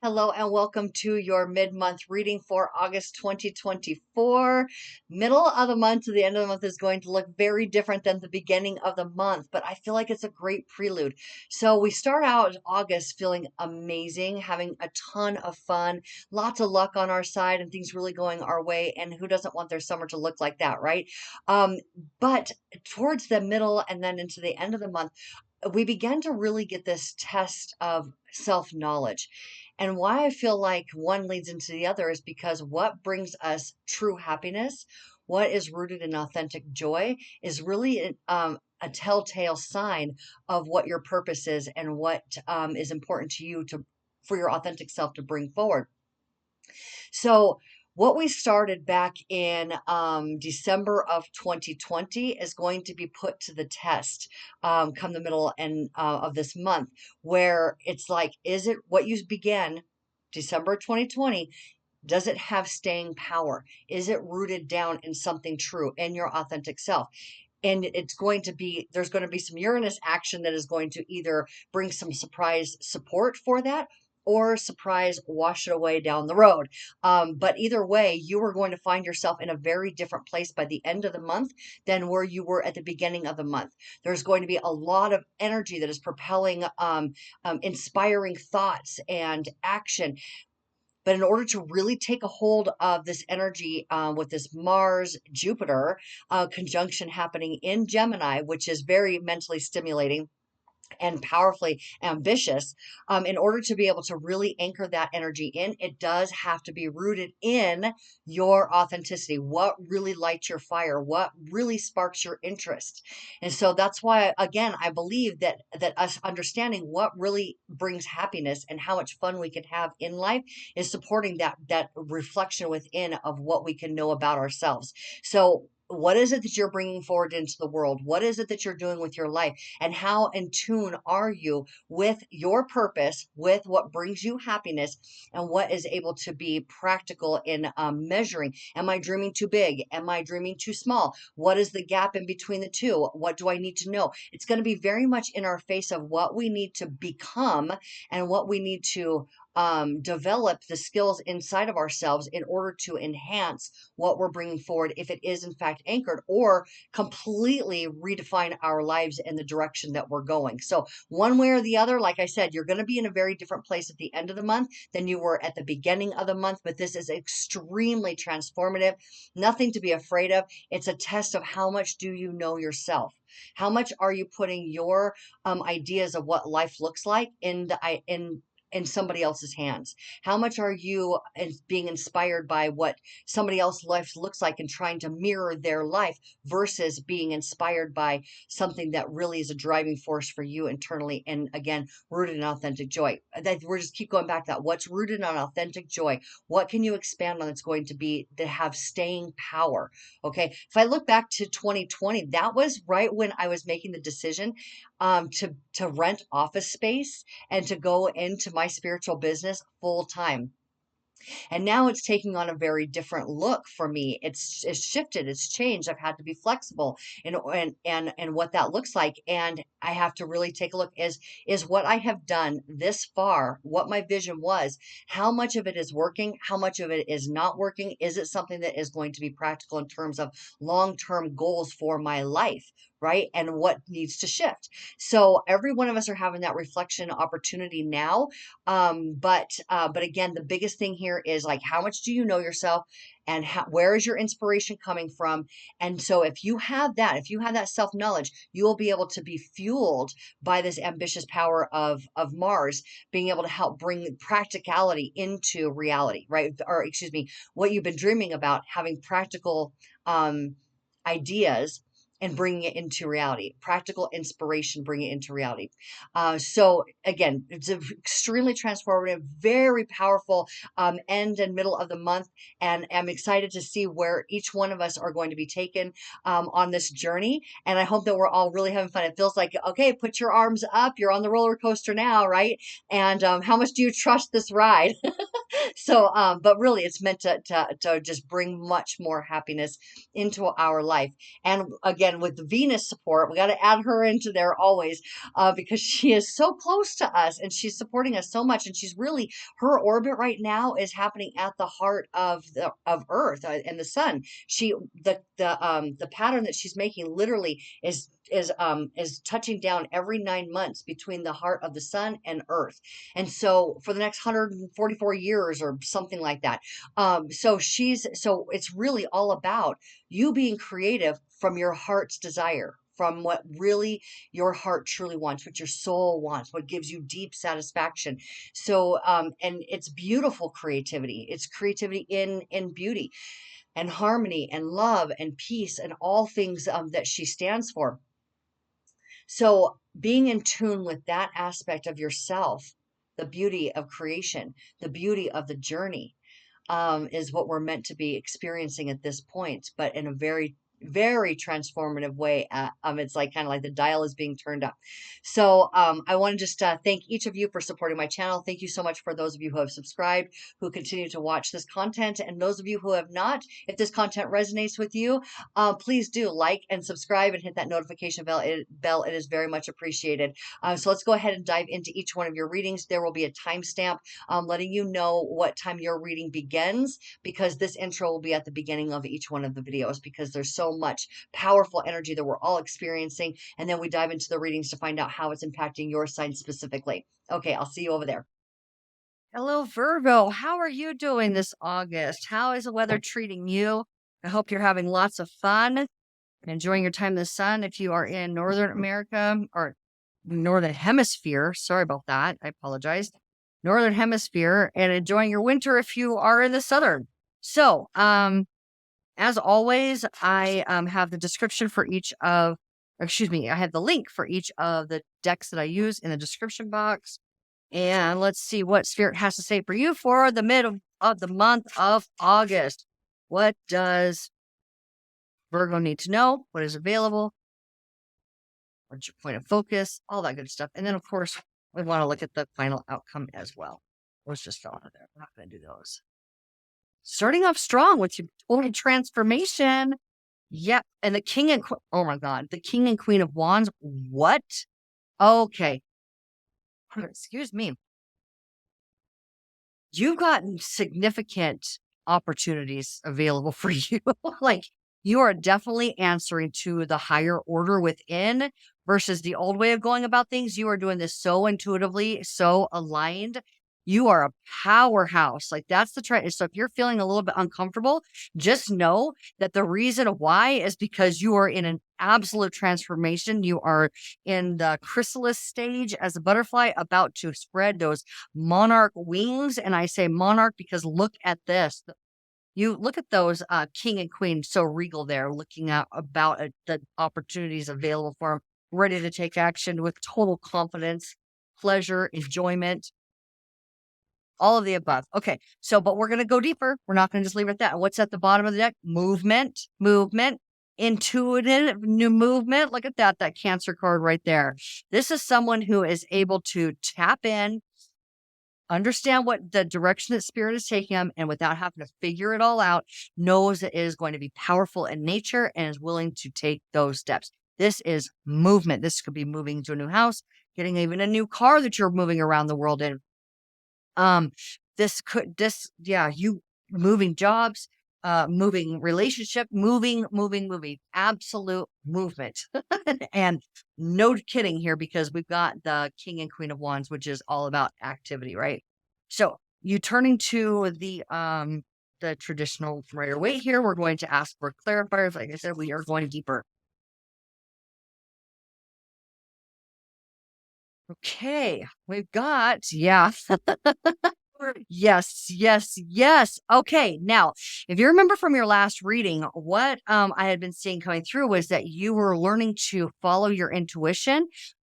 Hello and welcome to your mid-month reading for August 2024. Middle of the month to the end of the month is going to look very different than the beginning of the month, but I feel like it's a great prelude. So we start out August feeling amazing, having a ton of fun, lots of luck on our side and things really going our way. And who doesn't want their summer to look like that, right? Um, but towards the middle and then into the end of the month, we began to really get this test of self-knowledge. And why I feel like one leads into the other is because what brings us true happiness, what is rooted in authentic joy, is really a telltale sign of what your purpose is and what is important to you to for your authentic self to bring forward. So what we started back in December of 2020 is going to be put to the test come the middle and of this month, where it's like, is it what you began December 2020? Does it have staying power? Is it rooted down in something true in your authentic self? And it's going to be, there's going to be some Uranus action that is going to either bring some surprise support for that or surprise wash it away down the road. But either way, you are going to find yourself in a very different place by the end of the month than where you were at the beginning of the month. There's going to be a lot of energy that is propelling inspiring thoughts and action. But in order to really take a hold of this energy with this Mars Jupiter conjunction happening in Gemini, which is very mentally stimulating and powerfully ambitious, in order to be able to really anchor that energy in, it does have to be rooted in your authenticity. What really lights your fire? What really sparks your interest? And so that's why, again, I believe that us understanding what really brings happiness and how much fun we can have in life is supporting that reflection within of what we can know about ourselves. So what is it that you're bringing forward into the world? What is it that you're doing with your life? And how in tune are you with your purpose, with what brings you happiness, and what is able to be practical in measuring? Am I dreaming too big? Am I dreaming too small? What is the gap in between the two? What do I need to know? It's going to be very much in our face of what we need to become and what we need to develop the skills inside of ourselves in order to enhance what we're bringing forward, if it is in fact anchored, or completely redefine our lives in the direction that we're going. So one way or the other, like I said, you're going to be in a very different place at the end of the month than you were at the beginning of the month, but this is extremely transformative, nothing to be afraid of. It's a test of how much do you know yourself. How much are you putting your ideas of what life looks like in somebody else's hands? How much are you being inspired by what somebody else's life looks like and trying to mirror their life versus being inspired by something that really is a driving force for you internally, and again, rooted in authentic joy? That we're just keep going back to that. What's rooted in authentic joy? What can you expand on that's going to be that have staying power? Okay. If I look back to 2020, that was right when I was making the decision to rent office space and to go into my spiritual business full time. And now it's taking on a very different look for me. It's shifted, it's changed. I've had to be flexible and what that looks like. And I have to really take a look, is what I have done this far, what my vision was, how much of it is working, how much of it is not working? Is it something that is going to be practical in terms of long-term goals for my life? Right? And what needs to shift. So every one of us are having that reflection opportunity now. But again, the biggest thing here is like, how much do you know yourself, and where is your inspiration coming from? And so if you have that, self knowledge, you will be able to be fueled by this ambitious power of Mars, being able to help bring practicality into reality, right? Or excuse me, what you've been dreaming about, having practical ideas and bringing it into reality, practical inspiration, bringing it into reality. So again, it's extremely transformative, very powerful end and middle of the month. And I'm excited to see where each one of us are going to be taken on this journey. And I hope that we're all really having fun. It feels like, okay, put your arms up. You're on the roller coaster now, right? And how much do you trust this ride? So, but really, it's meant to just bring much more happiness into our life. And again, with the Venus support, we got to add her into there always, because she is so close to us and she's supporting us so much. And she's really, her orbit right now is happening at the heart of the of Earth, and the sun. She the pattern that she's making literally is touching down every 9 months between the heart of the sun and Earth. And so for the next 144 years or something like that. So it's really all about you being creative from your heart's desire, from what really your heart truly wants, what your soul wants, what gives you deep satisfaction. So, and it's beautiful creativity. It's creativity in beauty and harmony and love and peace and all things that she stands for. So being in tune with that aspect of yourself, the beauty of creation, the beauty of the journey, is what we're meant to be experiencing at this point, but in a very, very transformative way. It's like kind of like the dial is being turned up. So I want to just thank each of you for supporting my channel. Thank you so much for those of you who have subscribed, who continue to watch this content, and those of you who have not. If this content resonates with you, please do like and subscribe and hit that notification bell. It is very much appreciated. So let's go ahead and dive into each one of your readings. There will be a timestamp letting you know what time your reading begins, because this intro will be at the beginning of each one of the videos, because there's so much powerful energy that we're all experiencing. And then we dive into the readings to find out how it's impacting your sign specifically. Okay, I'll see you over there. Hello, Virgo. How are you doing this August? How is the weather treating you? I hope you're having lots of fun and enjoying your time in the sun. If you are in Northern America or Northern Hemisphere, sorry about that. I apologize. Northern Hemisphere, and enjoying your winter if you are in the Southern. So, as always, I have the description for each of, excuse me, I have the link for each of the decks that I use in the description box. And let's see what Spirit has to say for you for the mid of the month of August. What does Virgo need to know? What is available? What's your point of focus? All that good stuff. And then, of course, we want to look at the final outcome as well. Those just fell out of there. We're not going to do those. Starting off strong with your total transformation. Yep. And the king and oh my God, the king and queen of wands. What? Okay. Excuse me. You've gotten significant opportunities available for you. Like, you are definitely answering to the higher order within versus the old way of going about things. You are doing this so intuitively, so aligned. You are a powerhouse. Like, that's the trend. So if you're feeling a little bit uncomfortable, just know that the reason why is because you are in an absolute transformation. You are in the chrysalis stage as a butterfly, about to spread those monarch wings. And I say monarch because look at this. You look at those king and queen, so regal there, looking at about the opportunities available for them, ready to take action with total confidence, pleasure, enjoyment, all of the above. Okay, so but we're going to go deeper. We're not going to just leave it at that. What's at the bottom of the deck? Movement, movement, intuitive new movement. Look at that Cancer card right there. This is someone who is able to tap in, understand what the direction that Spirit is taking them, and without having to figure it all out, knows that it is going to be powerful in nature and is willing to take those steps. This is movement. This could be moving to a new house, getting even a new car that you're moving around the world in. You moving jobs, moving relationship, moving, absolute movement. And no kidding here, because we've got the king and queen of wands, which is all about activity, right? So you turning to the traditional Rider Waite here, we're going to ask for clarifiers. Like I said, we are going deeper. Okay, we've got, yeah. Yes, yes, yes. Okay, now, if you remember from your last reading, what I had been seeing coming through was that you were learning to follow your intuition,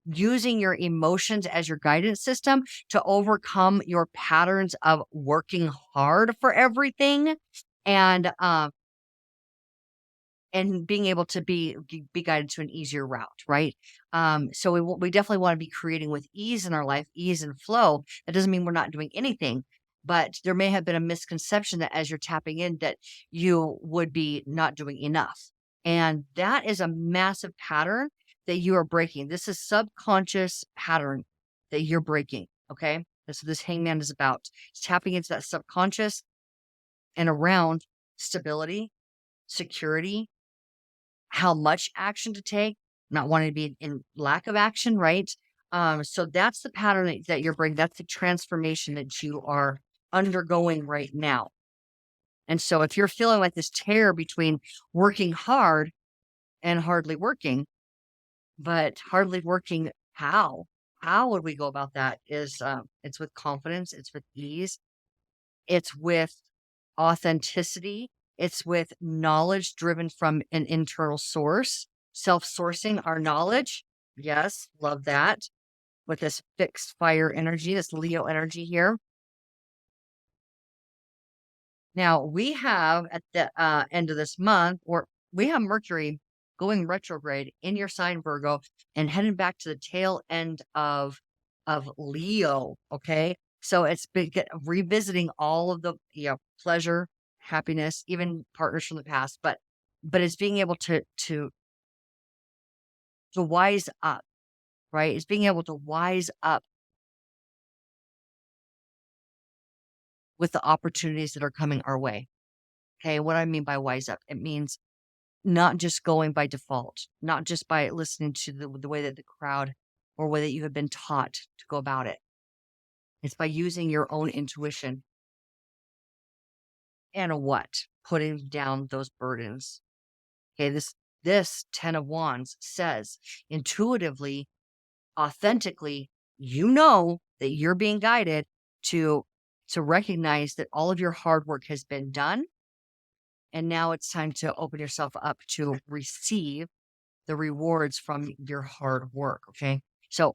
using your emotions as your guidance system to overcome your patterns of working hard for everything, and being able to be guided to an easier route, right? So we definitely want to be creating with ease in our life, ease and flow. That doesn't mean we're not doing anything. But there may have been a misconception that as you're tapping in that you would be not doing enough. And that is a massive pattern that you are breaking. This is subconscious pattern that you're breaking. Okay. That's what this hangman is about. It's tapping into that subconscious and around stability, security, how much action to take, not wanting to be in lack of action, right? So that's the pattern that you're bringing. That's the transformation that you are undergoing right now. And so if you're feeling like this tear between working hard and hardly working, but hardly working, how? How would we go about that? Is it's with confidence, it's with ease, it's with authenticity, it's with knowledge driven from an internal source, self-sourcing our knowledge. Yes, love that. With this fixed fire energy, this Leo energy here. Now we have at the end of this month, or we have Mercury going retrograde in your sign Virgo and heading back to the tail end of Leo. Okay, so it's been revisiting all of the pleasure, happiness, even partners from the past, but it's being able to wise up, right? It's being able to wise up with the opportunities that are coming our way. Okay, what I mean by wise up, it means not just going by default, not just by listening to the way that the crowd or way that you have been taught to go about it. It's by using your own intuition and putting down those burdens. Okay, this 10 of Wands says intuitively, authentically, you know that you're being guided to recognize that all of your hard work has been done. And now it's time to open yourself up to receive the rewards from your hard work. Okay. So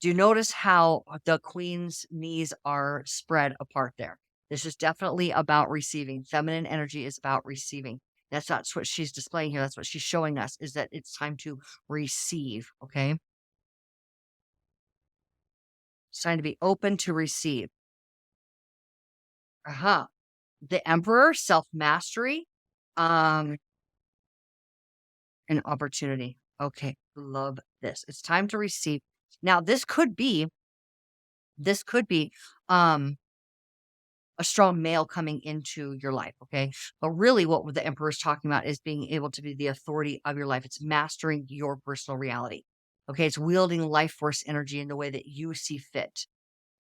do you notice how the queen's knees are spread apart there? This is definitely about receiving. Feminine energy is about receiving. That's what she's displaying here. That's what she's showing us, is that it's time to receive. Okay. It's time to be open to receive. Uh-huh. The Emperor, self-mastery, um, an opportunity. Okay. Love this. It's time to receive. Now, this could be um a strong male coming into your life, okay? But really what the emperor is talking about is being able to be the authority of your life. It's mastering your personal reality. Okay, it's wielding life force energy in the way that you see fit,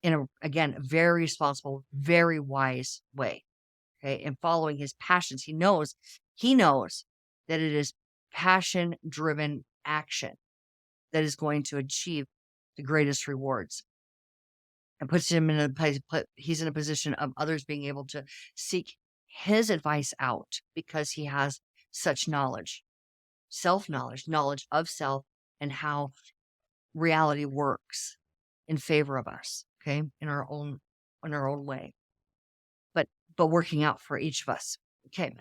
in a, again, very responsible, very wise way. Okay, and following his passions. He knows that it is passion driven action that is going to achieve the greatest rewards, and puts him in a place. He's in a position of others being able to seek his advice out because he has such knowledge, self knowledge, knowledge of self, and how reality works in favor of us. Okay, in our own way, but working out for each of us. Okay,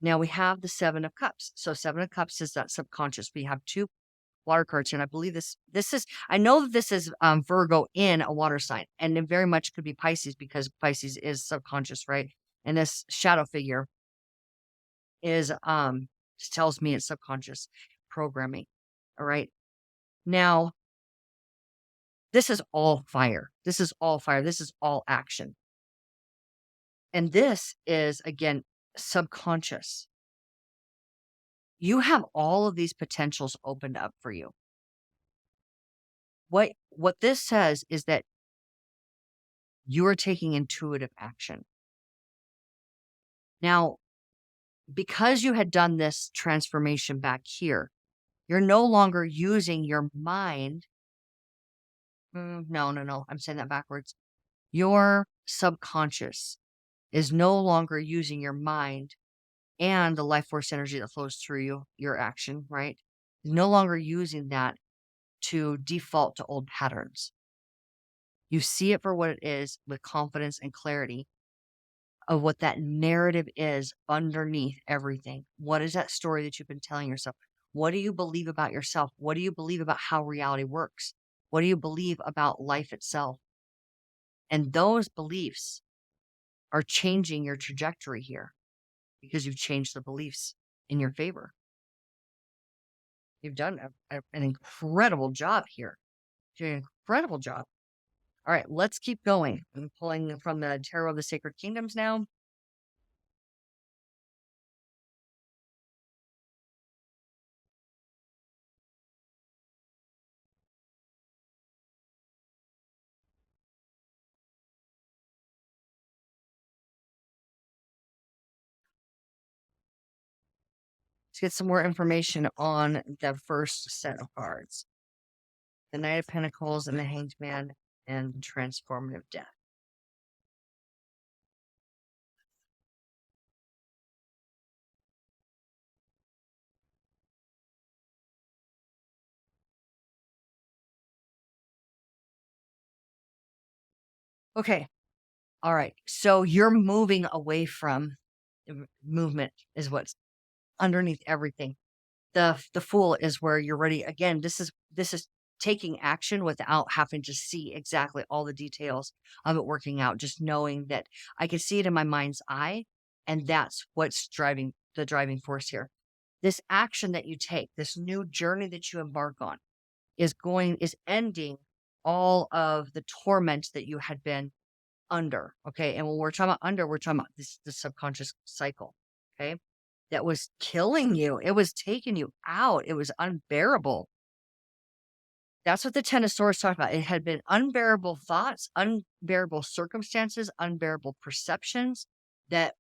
now we have the Seven of Cups. So Seven of Cups is that subconscious. We have two water cards here, and I believe this is, I know that this is Virgo in a water sign, and it very much could be Pisces because Pisces is subconscious, right? And this shadow figure is tells me it's subconscious programming. All right. Now, this is all fire. This is all fire. This is all action. And this is again subconscious. You have all of these potentials opened up for you. What this says is that you are taking intuitive action. Now, because you had done this transformation back here, you're no longer using your mind. No. I'm saying that backwards. Your subconscious is no longer using your mind and the life force energy that flows through you, your action, right? No longer using that to default to old patterns. You see it for what it is with confidence and clarity of what that narrative is underneath everything. What is that story that you've been telling yourself? What do you believe about yourself? What do you believe about how reality works? What do you believe about life itself? And those beliefs are changing your trajectory here because you've changed the beliefs in your favor. You've done an incredible job here. You're doing an incredible job. All right, let's keep going. I'm pulling from the Tarot of the Sacred Kingdoms now. Let's get some more information on the first set of cards. The Knight of Pentacles and the Hanged Man and Transformative Death. Okay. All right. So you're moving away from movement is what's underneath everything. The Fool is where you're ready. Again, this is taking action without having to see exactly all the details of it working out. Just knowing that I can see it in my mind's eye, and that's what's the driving force here. This action that you take, this new journey that you embark on, is ending all of the torment that you had been under. Okay. And when we're talking about under, we're talking about the subconscious cycle. Okay. That was killing you. It was taking you out. It was unbearable. That's what the Ten of Swords talked about. It had been unbearable thoughts, unbearable circumstances, unbearable perceptions that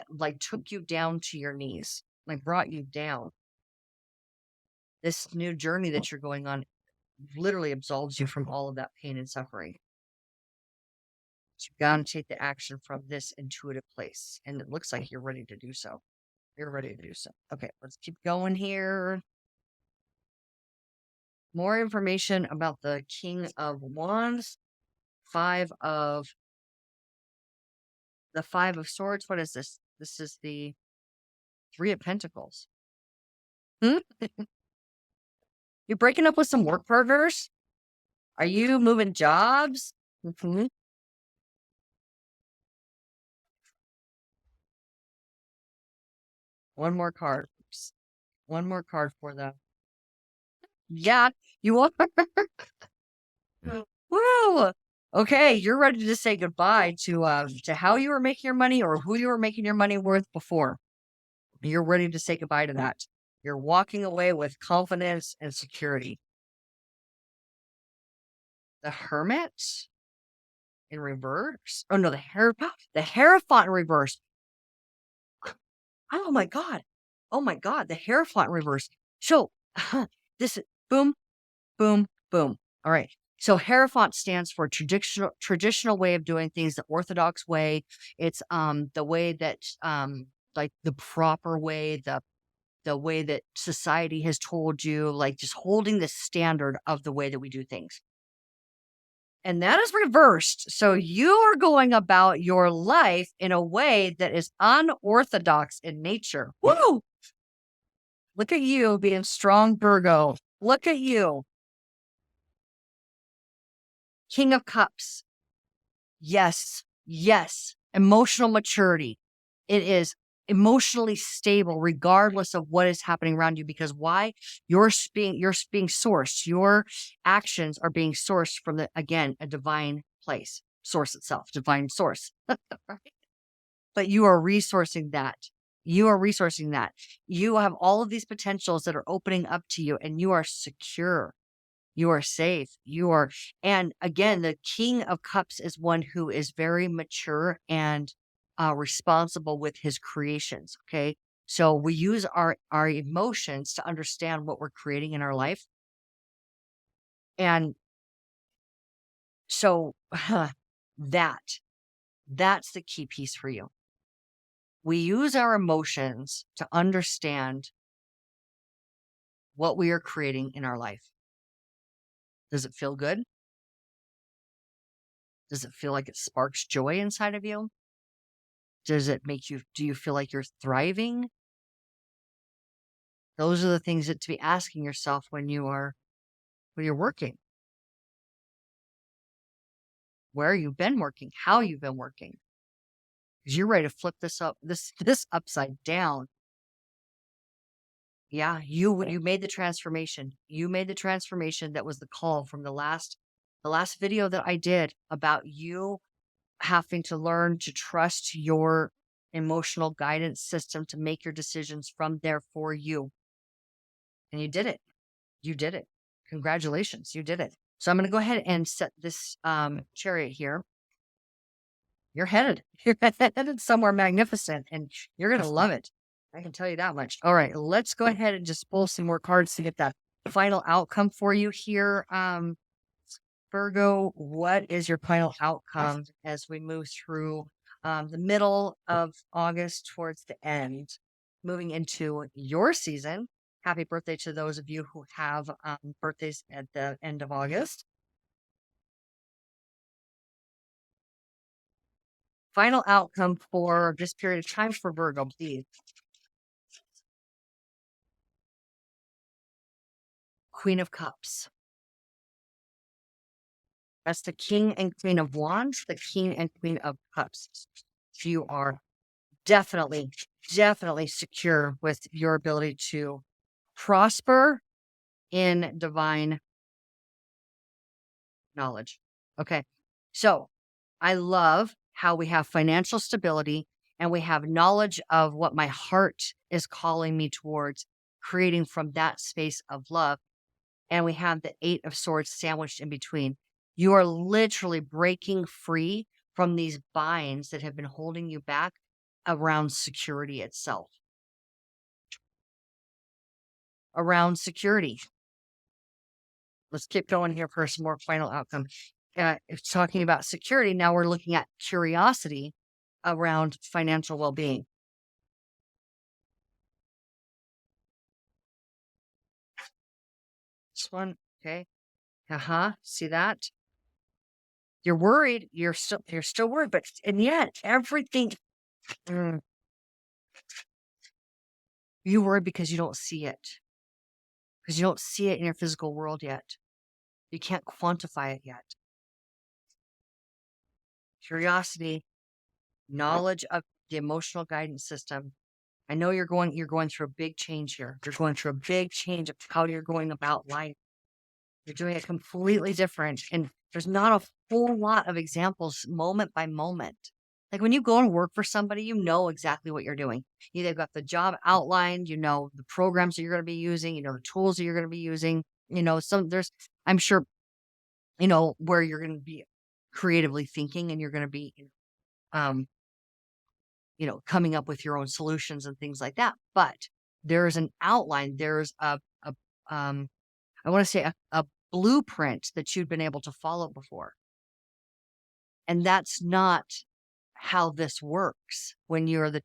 like took you down to your knees, like brought you down. This new journey that you're going on literally absolves you from all of that pain and suffering. You've got to take the action from this intuitive place. And it looks like you're ready to do so. You're ready to do so. Okay, let's keep going here. More information about the King of Wands. The Five of Swords. What is this? This is the Three of Pentacles. You're breaking up with some work partners? Are you moving jobs? One more card. One more card for them. Yeah, you are. Well, okay, you're ready to say goodbye to how you were making your money or who you were making your money worth before. You're ready to say goodbye to that. You're walking away with confidence and security. The Hermit in reverse. Oh no, the Hierophant in reverse. Oh my god. Oh my god, the Hierophant in reverse. So this is boom, boom, boom. All right. So Hierophant stands for traditional way of doing things, the orthodox way. It's the way that like the proper way, the way that society has told you, like just holding the standard of the way that we do things. And that is reversed. So you are going about your life in a way that is unorthodox in nature. Woo! Look at you being strong, Virgo. Look at you. King of Cups. Yes, yes. Emotional maturity. It is emotionally stable regardless of what is happening around you. Because why? You're being sourced. Your actions are being sourced from a divine place, source itself, divine source. But you are resourcing that. You are resourcing that. You have all of these potentials that are opening up to you, and you are secure. You are safe. And again, the King of Cups is one who is very mature and responsible with his creations. Okay. So we use our emotions to understand what we're creating in our life. And so that's the key piece for you. We use our emotions to understand what we are creating in our life. Does it feel good? Does it feel like it sparks joy inside of you? Do you feel like you're thriving? Those are the things that to be asking yourself when you're working. Where you've been working, how you've been working. because you're ready to flip this upside down. Yeah, you made the transformation. You made the transformation. That was the call from the last video that I did about you having to learn to trust your emotional guidance system to make your decisions from there for you. And you did it. You did it. Congratulations. You did it. So I'm going to go ahead and set this chariot here. You're headed. You're headed somewhere magnificent, and you're going to love it. I can tell you that much. All right, let's go ahead and just pull some more cards to get that final outcome for you here. Virgo, what is your final outcome as we move through the middle of August towards the end, moving into your season? Happy birthday to those of you who have birthdays at the end of August. Final outcome for this period of time for Virgo, please. Queen of Cups. That's the King and Queen of Wands, the King and Queen of Cups. You are definitely secure with your ability to prosper in divine knowledge. Okay. So I love how we have financial stability and we have knowledge of what my heart is calling me towards, creating from that space of love. And we have the Eight of Swords sandwiched in between. You are literally breaking free from these binds that have been holding you back around security itself. Around security. Let's keep going here for some more final outcome. Talking about security, now we're looking at curiosity around financial well-being. This one, okay. See that? You're worried. You're still worried, and yet everything. You worry because you don't see it. Because you don't see it in your physical world yet. You can't quantify it yet. Curiosity, knowledge of the emotional guidance system. I know you're going through a big change here. You're going through a big change of how you're going about life. You're doing it completely different. And there's not a whole lot of examples moment by moment. Like when you go and work for somebody, you know exactly what you're doing. They've got the job outlined, you know, the programs that you're going to be using, you know, the tools that you're going to be using, you know, I'm sure, you know, where you're going to be creatively thinking and you're going to be, you know, coming up with your own solutions and things like that. But there's an outline, there's I want to say a blueprint that you've been able to follow before. And that's not how this works when you're the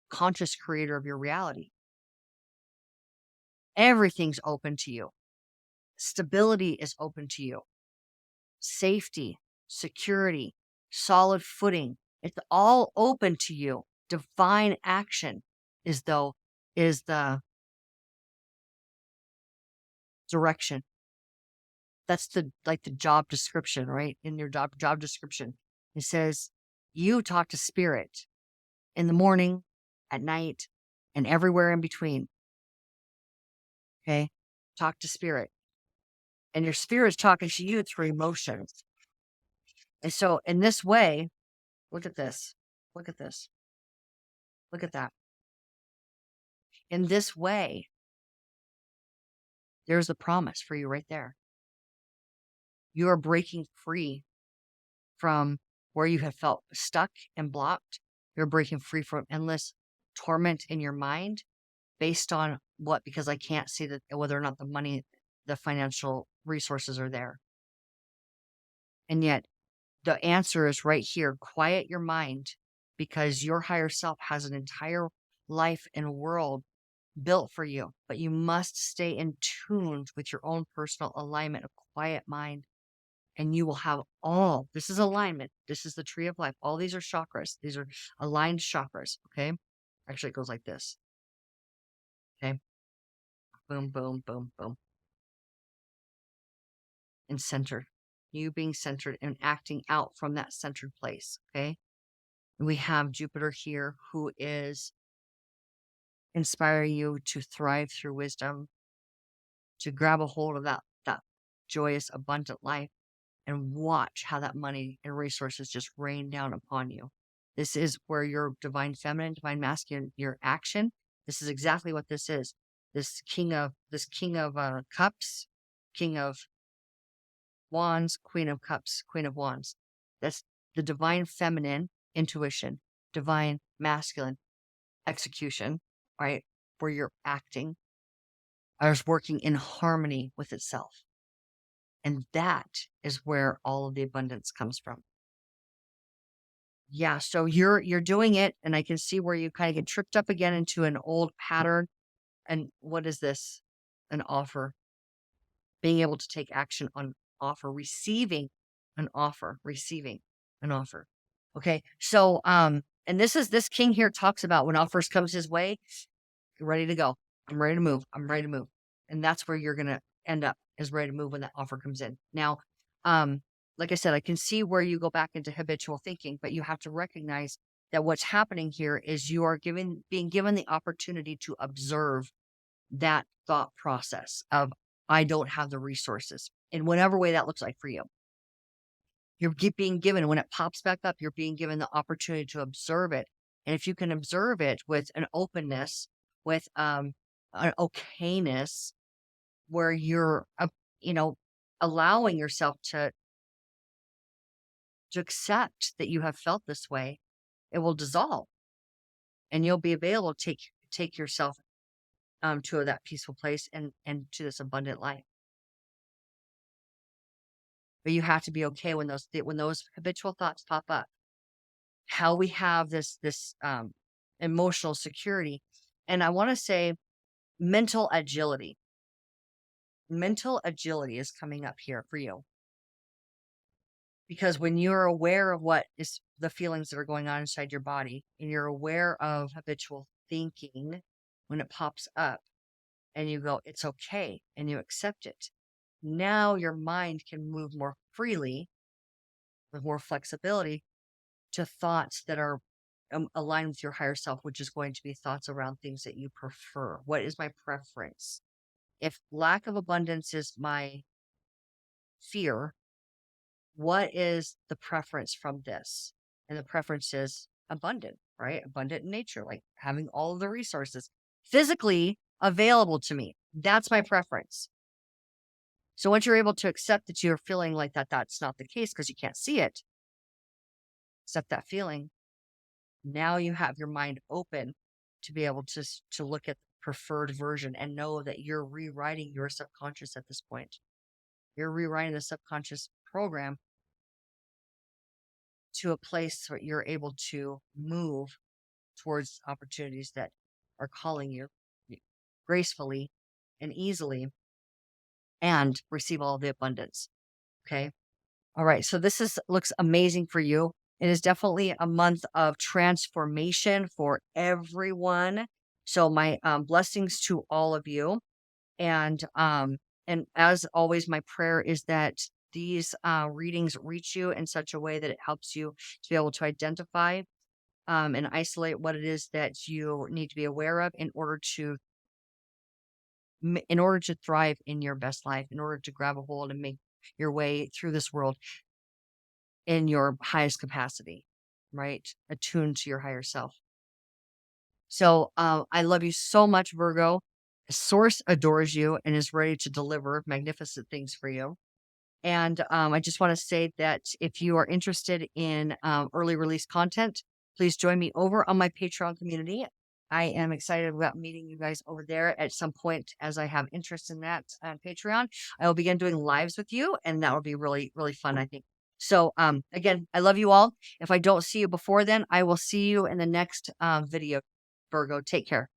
conscious creator of your reality. Everything's open to you. Stability is open to you. Safety, security, solid footing. It's all open to you. Divine action is the direction. That's the job description, right? In your job description, it says you talk to spirit in the morning, at night, and everywhere in between. Okay? Talk to spirit. And your spirit's talking to you through emotions. And so in this way, look at this. Look at this. Look at that. In this way, there's a promise for you right there. You are breaking free from where you have felt stuck and blocked. You're breaking free from endless torment in your mind based on what? Because I can't see that whether or not the financial resources are there. And yet the answer is right here. Quiet your mind because your higher self has an entire life and world built for you, but you must stay in tune with your own personal alignment of quiet mind. And you will have this is alignment. This is the tree of life. All these are chakras. These are aligned chakras. Okay. Actually, it goes like this. Okay. Boom, boom, boom, boom. And centered. You being centered and acting out from that centered place. Okay. We have Jupiter here, who is inspiring you to thrive through wisdom, to grab a hold of that joyous, abundant life, and watch how that money and resources just rain down upon you. This is where your divine feminine, divine masculine, your action. This is exactly what this is. This king of cups, king of wands, queen of cups, queen of wands. That's the divine feminine intuition, divine masculine execution, right? Where you're acting, is working in harmony with itself. And that is where all of the abundance comes from. Yeah, so you're doing it, and I can see where you kind of get tripped up again into an old pattern. And what is this? An offer. Being able to take action on offer, receiving an offer, receiving an offer. Okay. So and this king here talks about when offers comes his way, you're ready to go. I'm ready to move. I'm ready to move. And that's where you're gonna end up, is ready to move when that offer comes in. Now, like I said, I can see where you go back into habitual thinking, but you have to recognize that what's happening here is you are being given the opportunity to observe that thought process of, I don't have the resources, in whatever way that looks like for you. You're being given, when it pops back up, you're being given the opportunity to observe it. And if you can observe it with an openness, with an okayness, where you're, you know, allowing yourself to accept that you have felt this way, it will dissolve, and you'll be able to take yourself to that peaceful place and to this abundant life. But you have to be okay when those habitual thoughts pop up. How we have this emotional security, and I want to say mental agility. Mental agility is coming up here for you, because when you're aware of what is the feelings that are going on inside your body, and you're aware of habitual thinking, when it pops up, and you go, it's okay, and you accept it, now your mind can move more freely with more flexibility to thoughts that are aligned with your higher self, which is going to be thoughts around things that you prefer. What is my preference? If lack of abundance is my fear, what is the preference from this? And the preference is abundant, right? Abundant in nature, like having all of the resources physically available to me. That's my preference. So once you're able to accept that you're feeling like that's not the case because you can't see it, accept that feeling. Now you have your mind open to be able to look at the preferred version and know that you're rewriting your subconscious at this point. You're rewriting the subconscious program to a place where you're able to move towards opportunities that are calling you gracefully and easily, and receive all the abundance. Okay. All right. So looks amazing for you. It is definitely a month of transformation for everyone. So my blessings to all of you. And as always, my prayer is that these readings reach you in such a way that it helps you to be able to identify and isolate what it is that you need to be aware of in order to thrive in your best life, in order to grab a hold and make your way through this world in your highest capacity, right? Attuned to your higher self. So I love you so much, Virgo. Source adores you and is ready to deliver magnificent things for you. And I just want to say that if you are interested in early release content, please join me over on my Patreon community. I am excited about meeting you guys over there at some point, as I have interest in that on Patreon. I will begin doing lives with you, and that will be really, really fun, I think. So again, I love you all. If I don't see you before then, I will see you in the next video. Virgo, take care.